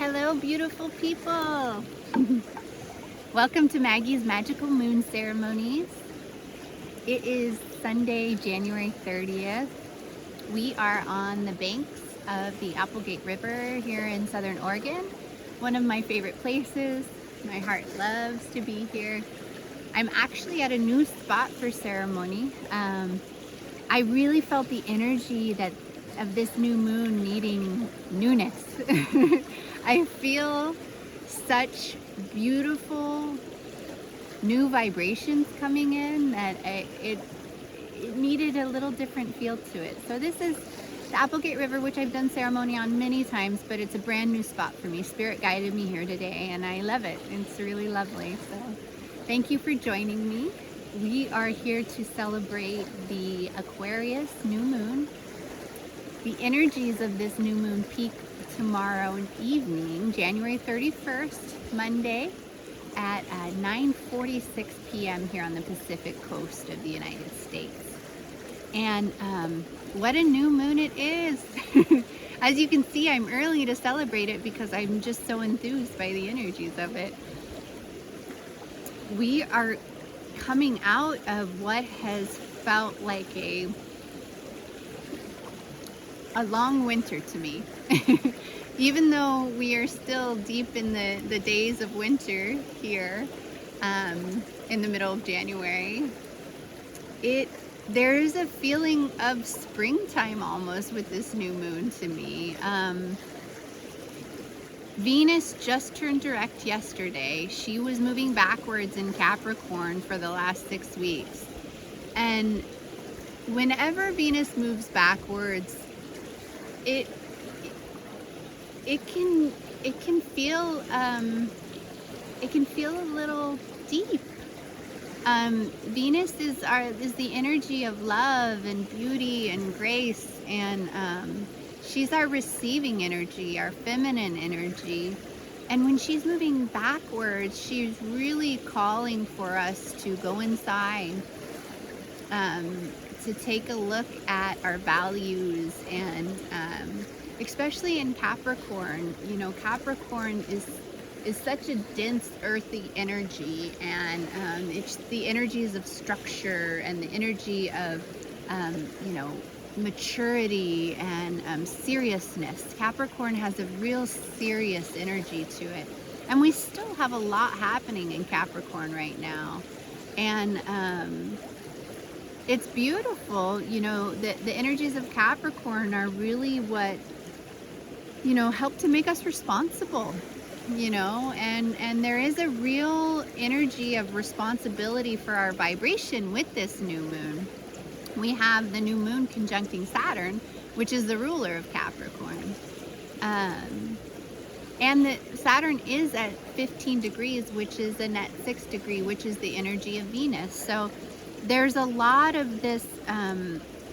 Hello, beautiful people. Welcome to Maggie's Magical Moon Ceremonies. It is Sunday, January 30th. We are on the banks of the Applegate River here in Southern Oregon. One of my favorite places. My heart loves to be here. I'm actually at a new spot for ceremony. I really felt the energy of this new moon needing newness. I feel such beautiful new vibrations coming in that it needed a little different feel to it. So this is the Applegate River, which I've done ceremony on many times, but it's a brand new spot for me. Spirit guided me here today and I love it. It's really lovely. So thank you for joining me. We are here to celebrate the Aquarius new moon. The energies of this new moon peak tomorrow evening, January 31st, Monday at 9:46 p.m. here on the Pacific coast of the United States. And what a new moon it is. As you can see, I'm early to celebrate it because I'm just so enthused by the energies of it. We are coming out of what has felt like a long winter to me. Even though we are still deep in the days of winter here in the middle of January, there's a feeling of springtime almost with this new moon to me. Venus just turned direct yesterday. She was moving backwards in Capricorn for the last 6 weeks. And whenever Venus moves backwards, it can feel a little deep. Venus is the energy of love and beauty and grace, and she's our receiving energy, our feminine energy. And when she's moving backwards, she's really calling for us to go inside, to take a look at our values, and especially in Capricorn. You know, Capricorn is such a dense earthy energy, and it's the energies of structure and the energy of maturity and seriousness. Capricorn has a real serious energy to it, and we still have a lot happening in Capricorn right now, and it's beautiful. You know, the energies of Capricorn are really what, you know, help to make us responsible, you know, and there is a real energy of responsibility for our vibration with this new moon. We have the new moon conjuncting Saturn, which is the ruler of Capricorn. And the Saturn is at 15 degrees, which is a net 6 degree, which is the energy of Venus. So there's a lot of this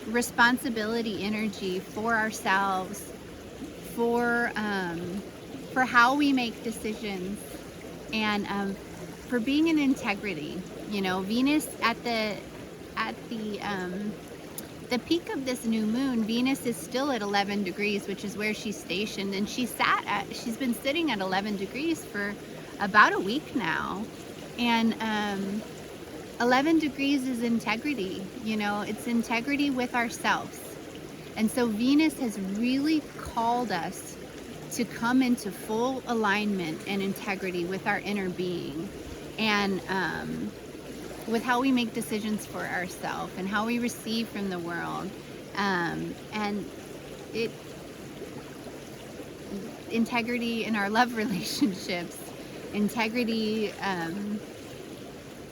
responsibility energy for ourselves, for how we make decisions, and for being in integrity. You know, Venus at the peak of this new moon, Venus is still at 11 degrees, which is where she's stationed, and she's been sitting at 11 degrees for about a week now. And 11 degrees is integrity. You know, it's integrity with ourselves. And so Venus has really called us to come into full alignment and integrity with our inner being, and with how we make decisions for ourselves and how we receive from the world, and integrity in our love relationships, integrity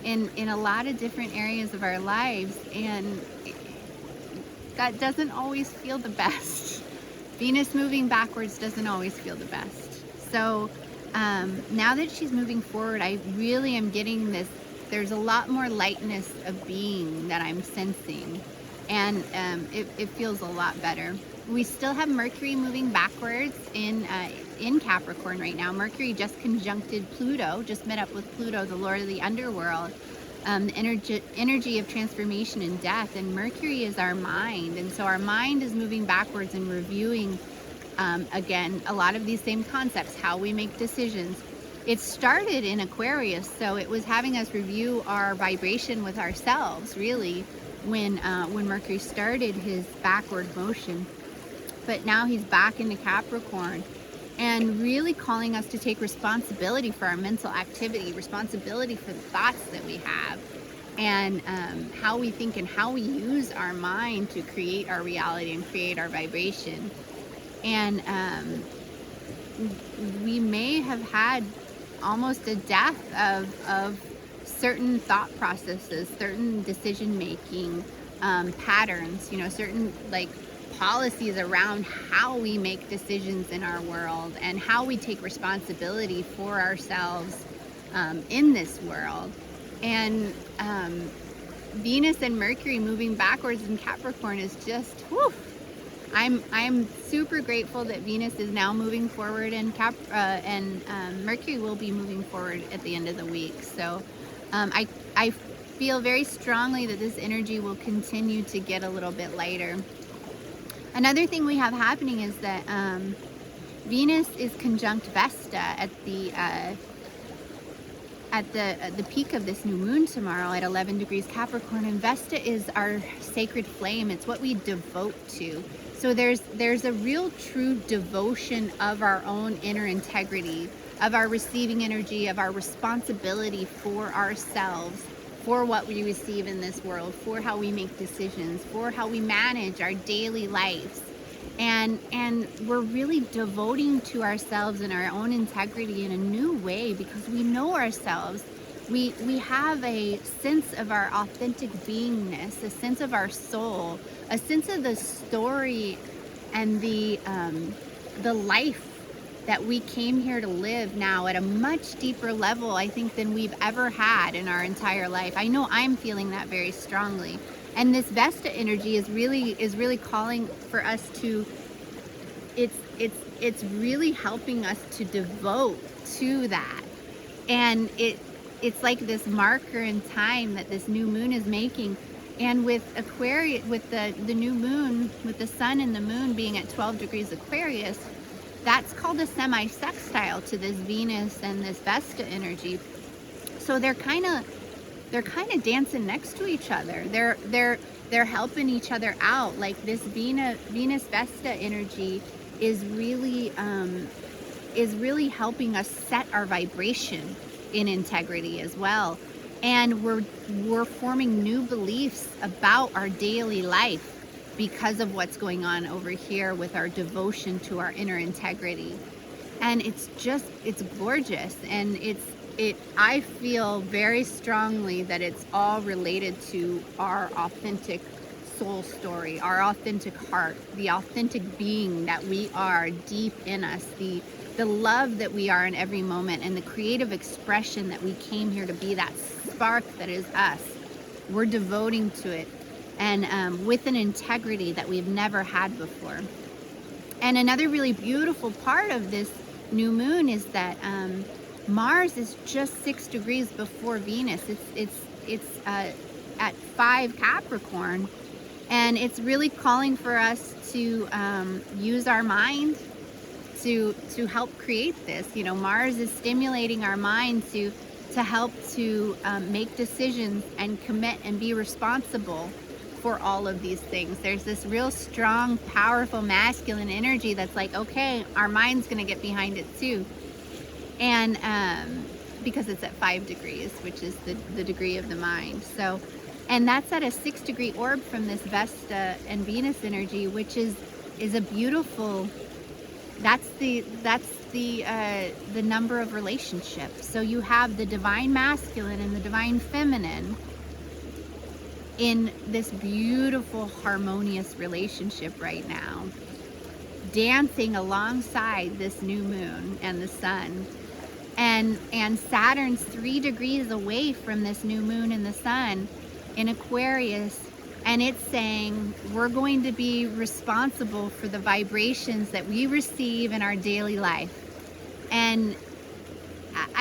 in a lot of different areas of our lives, and that doesn't always feel the best. Venus moving backwards doesn't always feel the best. So now that she's moving forward, I really am getting this. There's a lot more lightness of being that I'm sensing, and it feels a lot better. We still have Mercury moving backwards in Capricorn right now. Mercury just conjuncted Pluto, just met up with Pluto, the Lord of the underworld, the energy of transformation and death. And Mercury is our mind, and so our mind is moving backwards and reviewing Again, a lot of these same concepts, how we make decisions. It started in Aquarius, so it was having us review our vibration with ourselves, really, when Mercury started his backward motion. But now he's back into Capricorn, and really calling us to take responsibility for our mental activity, responsibility for the thoughts that we have, and how we think and how we use our mind to create our reality and create our vibration. And we may have had almost a death of certain thought processes, certain decision making patterns, certain like policies around how we make decisions in our world and how we take responsibility for ourselves in this world. And Venus and Mercury moving backwards in Capricorn is just, whew. I'm super grateful that Venus is now moving forward, and Mercury will be moving forward at the end of the week. So I feel very strongly that this energy will continue to get a little bit lighter. Another thing we have happening is that Venus is conjunct Vesta at the peak of this new moon tomorrow at 11 degrees Capricorn, and Vesta is our sacred flame. It's what we devote to. So there's a real true devotion of our own inner integrity, of our receiving energy, of our responsibility for ourselves, for what we receive in this world, for how we make decisions, for how we manage our daily lives. And we're really devoting to ourselves and our own integrity in a new way, because we know ourselves. We have a sense of our authentic beingness, a sense of our soul, a sense of the story and the life that we came here to live now at a much deeper level, I think, than we've ever had in our entire life. I know I'm feeling that very strongly. And this Vesta energy is really calling for us to, it's really helping us to devote to that. And it's like this marker in time that this new moon is making. And with Aquarius, with the new moon, with the sun and the moon being at 12 degrees Aquarius, that's called a semi-sextile to this Venus and this Vesta energy. So they're kind of dancing next to each other. They're helping each other out. Like this Venus Vesta energy is really helping us set our vibration in integrity as well. And we're forming new beliefs about our daily life because of what's going on over here with our devotion to our inner integrity. And it's gorgeous. And I feel very strongly that it's all related to our authentic soul story, our authentic heart, the authentic being that we are deep in us, the love that we are in every moment, and the creative expression that we came here to be, that spark that is us. We're devoting to it, and with an integrity that we've never had before. And another really beautiful part of this new moon is that Mars is just 6 degrees before Venus. It's at 5 Capricorn, and it's really calling for us to use our mind to help create this. Mars is stimulating our mind to help to make decisions and commit and be responsible for all of these things. There's this real strong, powerful masculine energy that's like, okay, our mind's gonna get behind it too. And because it's at 5 degrees, which is the degree of the mind. So, and that's at a 6 degree orb from this Vesta and Venus energy, which is a beautiful, that's the number of relationships. So you have the divine masculine and the divine feminine in this beautiful harmonious relationship right now, dancing alongside this new moon and the sun. And Saturn's 3 degrees away from this new moon and the sun in Aquarius, and it's saying we're going to be responsible for the vibrations that we receive in our daily life. And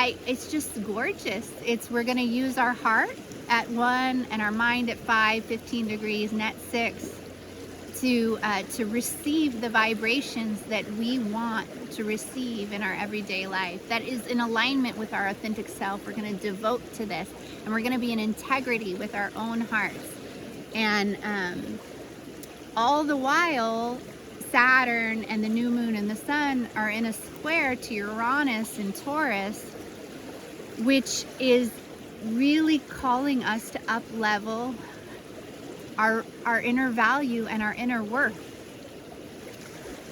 it's just gorgeous. We're going to use our heart at 1 and our mind at 5, 15 degrees, and at 6 to receive the vibrations that we want to receive in our everyday life, that is in alignment with our authentic self. We're going to devote to this, and we're going to be in integrity with our own hearts. And all the while, Saturn and the new moon and the sun are in a square to Uranus and Taurus, which is really calling us to up level our inner value and our inner worth.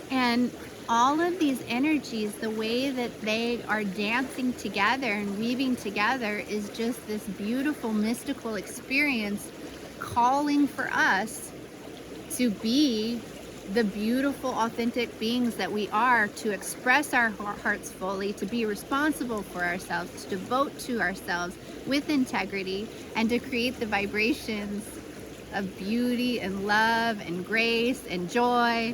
And all of these energies, the way that they are dancing together and weaving together, is just this beautiful mystical experience, calling for us to be the beautiful authentic beings that we are, to express our hearts fully, to be responsible for ourselves, to devote to ourselves with integrity, and to create the vibrations of beauty and love and grace and joy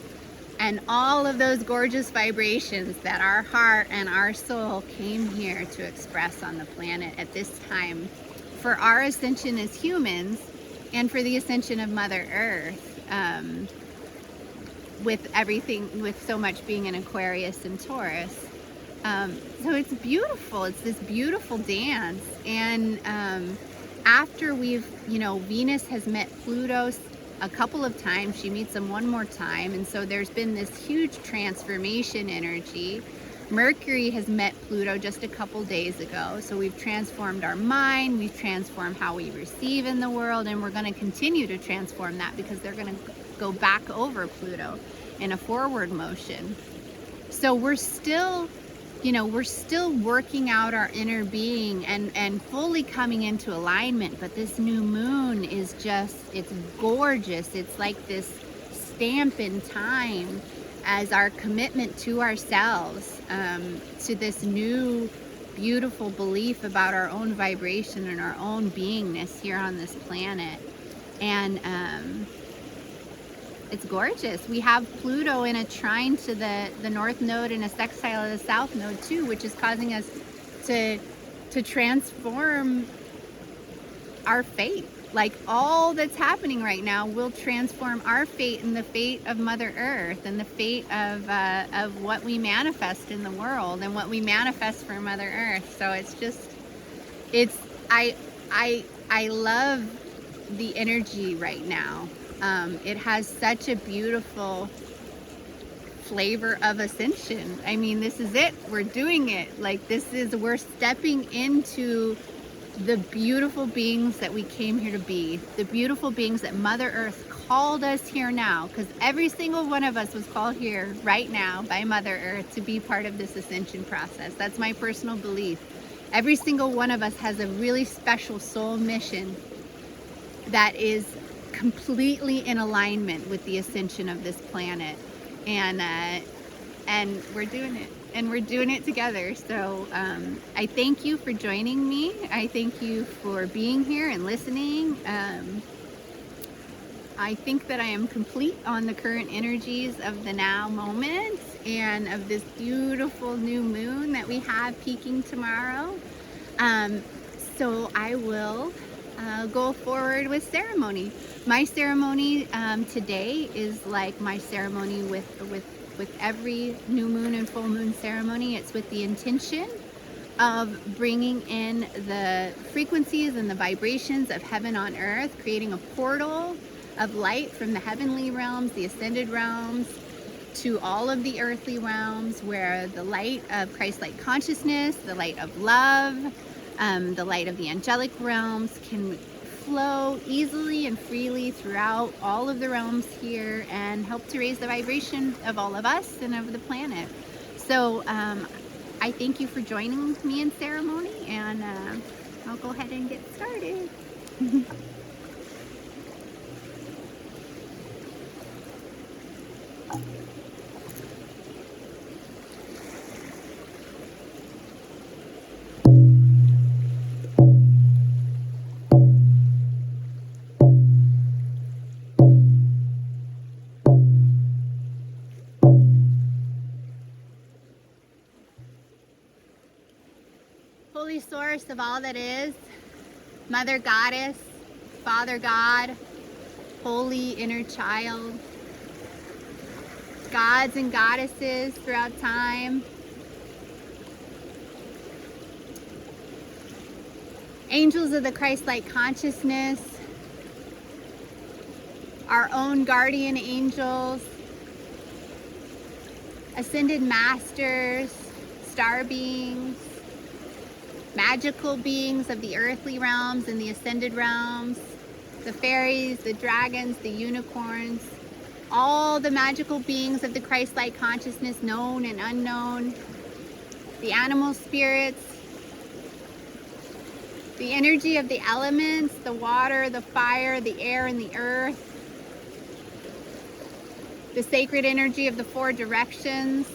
and all of those gorgeous vibrations that our heart and our soul came here to express on the planet at this time, for our ascension as humans and for the ascension of Mother Earth, with everything, with so much being in Aquarius and Taurus. So it's beautiful. It's this beautiful dance. And after we've, Venus has met Pluto a couple of times. She meets them one more time. And so there's been this huge transformation energy. Mercury has met Pluto just a couple days ago. So we've transformed our mind. We've transformed how we receive in the world. And we're going to continue to transform that, because they're going to go back over Pluto in a forward motion. So we're still working out our inner being and fully coming into alignment. But this new moon is just, it's gorgeous. It's like this stamp in time as our commitment to ourselves, to this new beautiful belief about our own vibration and our own beingness here on this planet. And it's gorgeous. We have Pluto in a trine to the north node and a sextile to the south node too, which is causing us to transform our fate. Like, all that's happening right now will transform our fate and the fate of Mother Earth and the fate of what we manifest in the world and what we manifest for Mother Earth. So it's just, I love the energy right now. It has such a beautiful flavor of ascension. I mean, this is it. We're doing it. Like, we're stepping into the beautiful beings that we came here to be, the beautiful beings that Mother Earth called us here now, because every single one of us was called here right now by Mother Earth to be part of this ascension process. That's my personal belief. Every single one of us has a really special soul mission that is completely in alignment with the ascension of this planet, and we're doing it, and we're doing it together. So I thank you for joining me. I thank you for being here and listening. I think that I am complete on the current energies of the now moment and of this beautiful new moon that we have peaking tomorrow. So I will go forward with ceremony. My ceremony today is like my ceremony with every new moon and full moon ceremony. It's with the intention of bringing in the frequencies and the vibrations of heaven on earth, creating a portal of light from the heavenly realms, the ascended realms, to all of the earthly realms, where the light of Christ-like consciousness, the light of love, the light of the angelic realms can flow easily and freely throughout all of the realms here and help to raise the vibration of all of us and of the planet. So I thank you for joining me in ceremony, and I'll go ahead and get started. Holy source of all that is, Mother Goddess, Father God, Holy Inner Child, gods and goddesses throughout time, angels of the Christ-like consciousness, our own guardian angels, ascended masters, star beings, magical beings of the earthly realms and the ascended realms, the fairies, the dragons, the unicorns, all the magical beings of the Christ-like consciousness, known and unknown, the animal spirits, the energy of the elements, the water, the fire, the air, and the earth, the sacred energy of the four directions,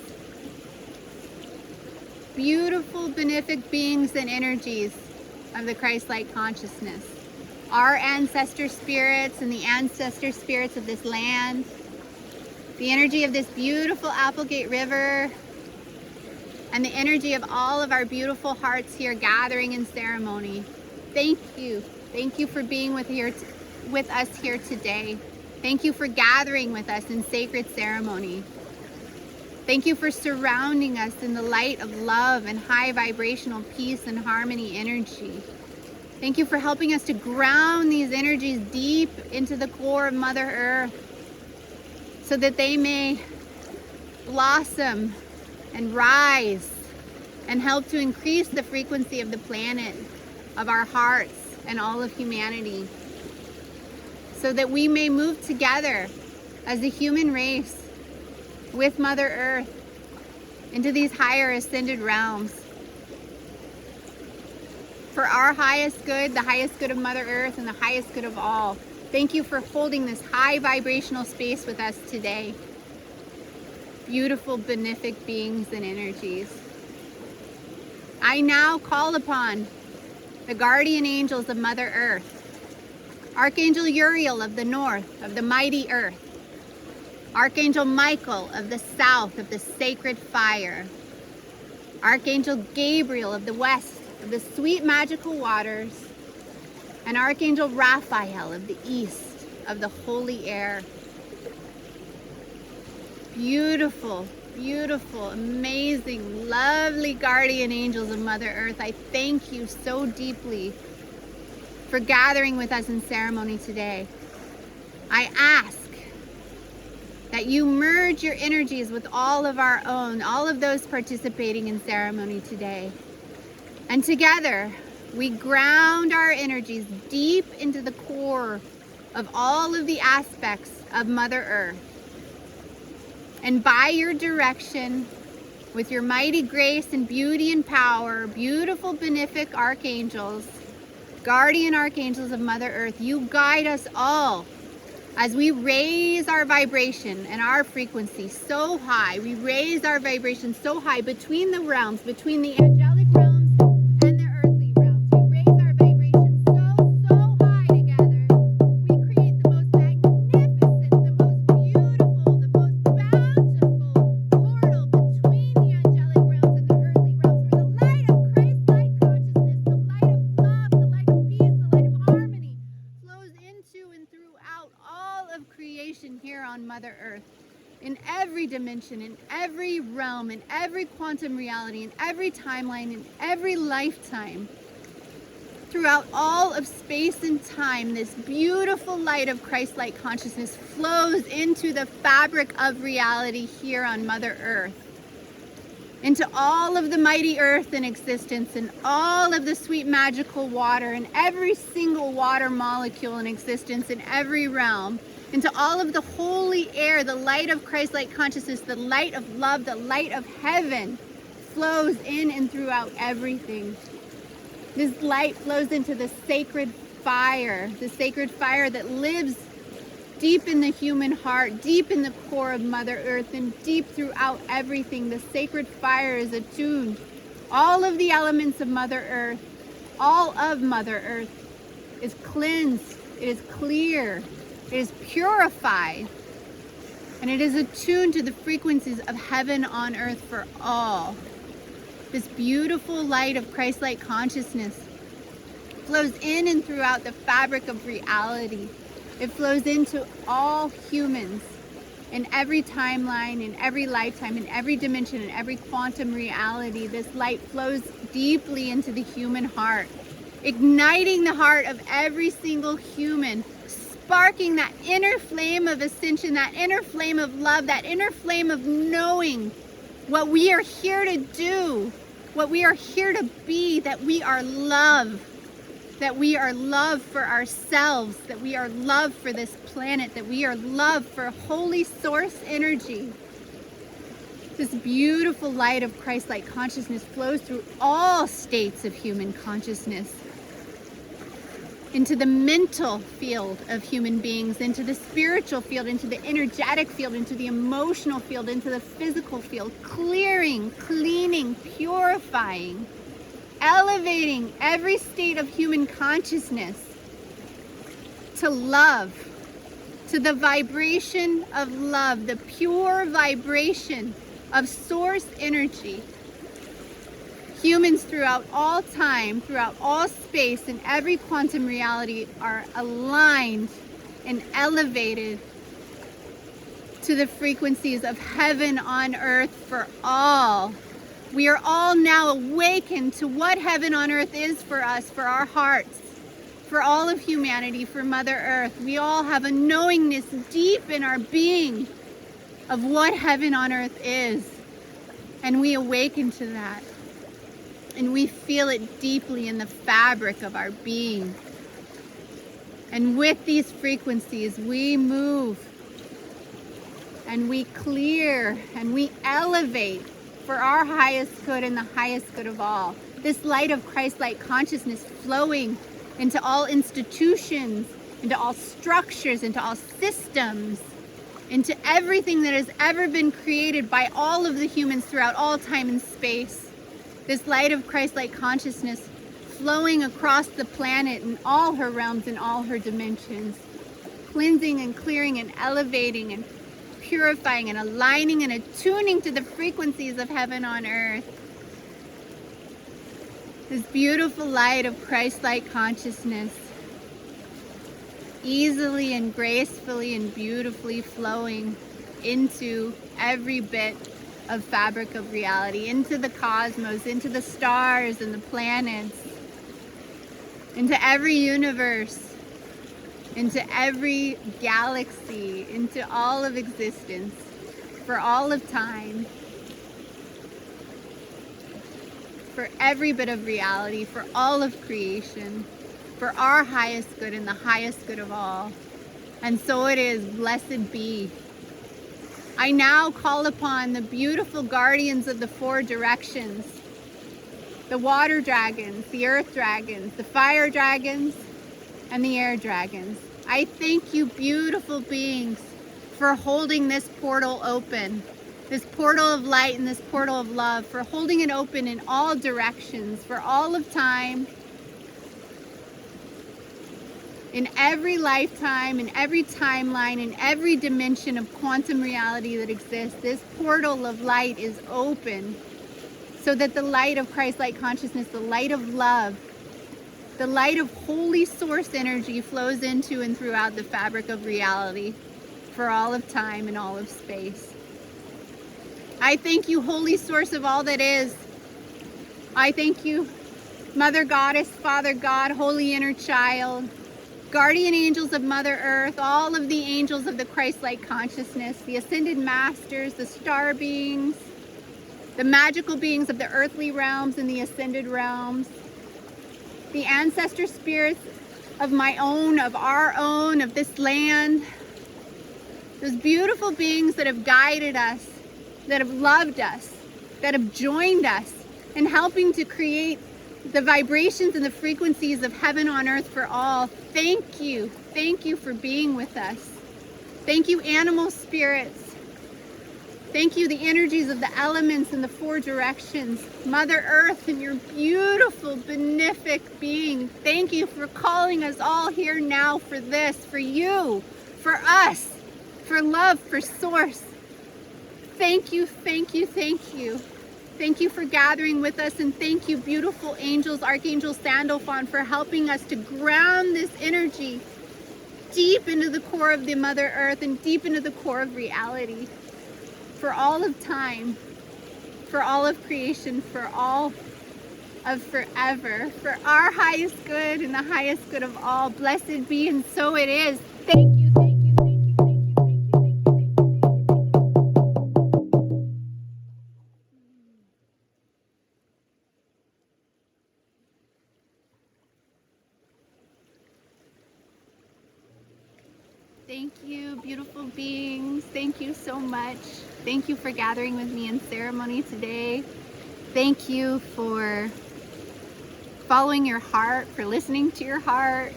beautiful benefic beings and energies of the Christ-like consciousness, our ancestor spirits and the ancestor spirits of this land, the energy of this beautiful Applegate River, and the energy of all of our beautiful hearts here gathering in ceremony. Thank you. Thank you for being with us here today. Thank you for gathering with us in sacred ceremony. Thank you for surrounding us in the light of love and high vibrational peace and harmony energy. Thank you for helping us to ground these energies deep into the core of Mother Earth so that they may blossom and rise and help to increase the frequency of the planet, of our hearts, and all of humanity, so that we may move together as a human race with Mother Earth into these higher ascended realms. For our highest good, the highest good of Mother Earth, and the highest good of all. Thank you for holding this high vibrational space with us today. Beautiful benefic beings and energies. I now call upon the guardian angels of Mother Earth, Archangel Uriel of the north, of the mighty earth, Archangel Michael of the south, of the sacred fire, Archangel Gabriel of the west, of the sweet magical waters, and Archangel Raphael of the east, of the holy air. Beautiful, beautiful, amazing, lovely guardian angels of Mother Earth, I thank you so deeply for gathering with us in ceremony today. I ask that you merge your energies with all of our own, all of those participating in ceremony today. And together, we ground our energies deep into the core of all of the aspects of Mother Earth. And by your direction, with your mighty grace and beauty and power, beautiful benefic archangels, guardian archangels of Mother Earth, you guide us all as we raise our vibration and our frequency so high. We raise our vibration so high between the realms, between the angelic realms and the earthly realms. We raise our vibration so high together. We create the most magnificent, the most beautiful, the most bountiful portal between the angelic realms and the earthly realms, where the light of Christ-like consciousness, the light of love, the light of peace, the light of harmony flows into and throughout all of creation here on Mother Earth. In every dimension, in every realm, in every quantum reality, in every timeline, in every lifetime, throughout all of space and time, this beautiful light of Christ-like consciousness flows into the fabric of reality here on Mother Earth, into all of the mighty earth in existence, and all of the sweet magical water, and every single water molecule in existence in every realm, into all of the holy air. The light of Christ-like consciousness, the light of love, the light of heaven flows in and throughout everything. This light flows into the sacred fire that lives deep in the human heart, deep in the core of Mother Earth, and deep throughout everything. The sacred fire is attuned. All of the elements of Mother Earth, all of Mother Earth is cleansed, it is clear, it is purified, and it is attuned to the frequencies of heaven on earth for all. This beautiful light of Christ-like consciousness flows in and throughout the fabric of reality. It flows into all humans In every timeline, in every lifetime, in every dimension, in every quantum reality, this light flows deeply into the human heart, igniting the heart of every single human, sparking that inner flame of ascension, that inner flame of love, that inner flame of knowing what we are here to do, what we are here to be, that we are love. That we are love for ourselves, that we are love for this planet, that we are love for holy source energy. This beautiful light of Christ-like consciousness flows through all states of human consciousness, into the mental field of human beings, into the spiritual field, into the energetic field, into the emotional field, into the physical field, clearing, cleaning, purifying, elevating every state of human consciousness to love, to the vibration of love, the pure vibration of source energy. Humans throughout all time, throughout all space, in every quantum reality are aligned and elevated to the frequencies of heaven on earth for all. We are all now awakened to what heaven on earth is for us, for our hearts, for all of humanity, for Mother Earth. We all have a knowingness deep in our being of what heaven on earth is. And we awaken to that. And we feel it deeply in the fabric of our being. And with these frequencies, we move and we clear and we elevate for our highest good and the highest good of all. This light of Christ-like consciousness flowing into all institutions, into all structures, into all systems, into everything that has ever been created by all of the humans throughout all time and space. This light of Christ-like consciousness flowing across the planet in all her realms and all her dimensions, cleansing and clearing and elevating and purifying and aligning and attuning to the frequencies of heaven on earth. This beautiful light of Christ-like consciousness easily and gracefully and beautifully flowing into every bit of fabric of reality, into the cosmos, into the stars and the planets, into every universe, into every galaxy, into all of existence, for all of time, for every bit of reality, for all of creation, for our highest good and the highest good of all. And so it is, blessed be. I now call upon the beautiful guardians of the four directions, the water dragons, the earth dragons, the fire dragons, and the air dragons. I thank you, beautiful beings, for holding this portal open, this portal of light and this portal of love, for holding it open in all directions, for all of time, in every lifetime, in every timeline, in every dimension of quantum reality that exists. This portal of light is open so that the light of Christ-like consciousness, the light of love, the light of holy source energy flows into and throughout the fabric of reality for all of time and all of space. I thank you, holy source of all that is. I thank you, Mother Goddess, Father God, Holy Inner Child, guardian angels of Mother Earth, all of the angels of the Christ-like consciousness, the ascended masters, the star beings, the magical beings of the earthly realms and the ascended realms, the ancestor spirits of my own, of our own, of this land, those beautiful beings that have guided us, that have loved us, that have joined us in helping to create the vibrations and the frequencies of heaven on earth for all. Thank you. Thank you for being with us. Thank you, animal spirits. Thank you, the energies of the elements and the four directions. Mother Earth and your beautiful, benefic being. Thank you for calling us all here now for this, for you, for us, for love, for source. Thank you, thank you, thank you. Thank you for gathering with us, and thank you, beautiful angels, Archangel Sandalphon, for helping us to ground this energy deep into the core of the Mother Earth and deep into the core of reality, for all of time, for all of creation, for all of forever, for our highest good and the highest good of all. Blessed be, and so it is. Thank you, thank you, thank you, thank you, thank you, thank you, thank you, thank you. Thank you, beautiful beings. Thank you so much. Thank you for gathering with me in ceremony today. Thank you for following your heart, for listening to your heart,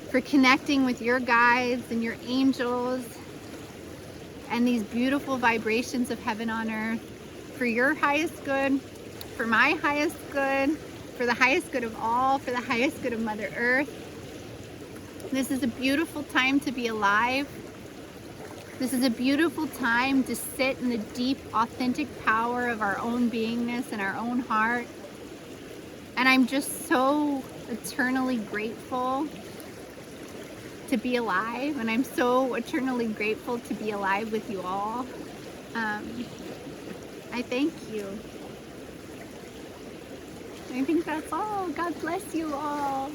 for connecting with your guides and your angels and these beautiful vibrations of heaven on earth, for your highest good, for my highest good, for the highest good of all, for the highest good of Mother Earth. This is a beautiful time to be alive. This is a beautiful time to sit in the deep, authentic power of our own beingness and our own heart. And I'm just so eternally grateful to be alive, and I'm so eternally grateful to be alive with you all. I thank you. I think that's all. God bless you all.